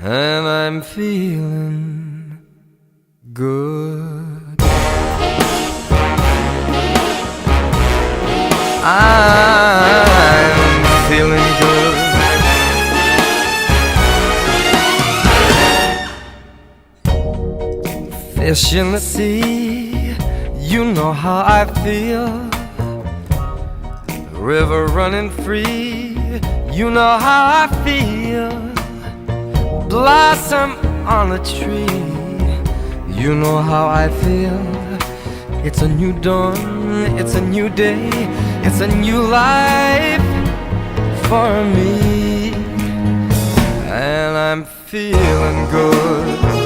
and I'm feeling good. I'm feeling good. Fish in the sea, you know how I feel. River running free, you know how I feel. Blossom on a tree, you know how I feel. It's a new dawn, it's a new day, it's a new life for me, and I'm feeling good.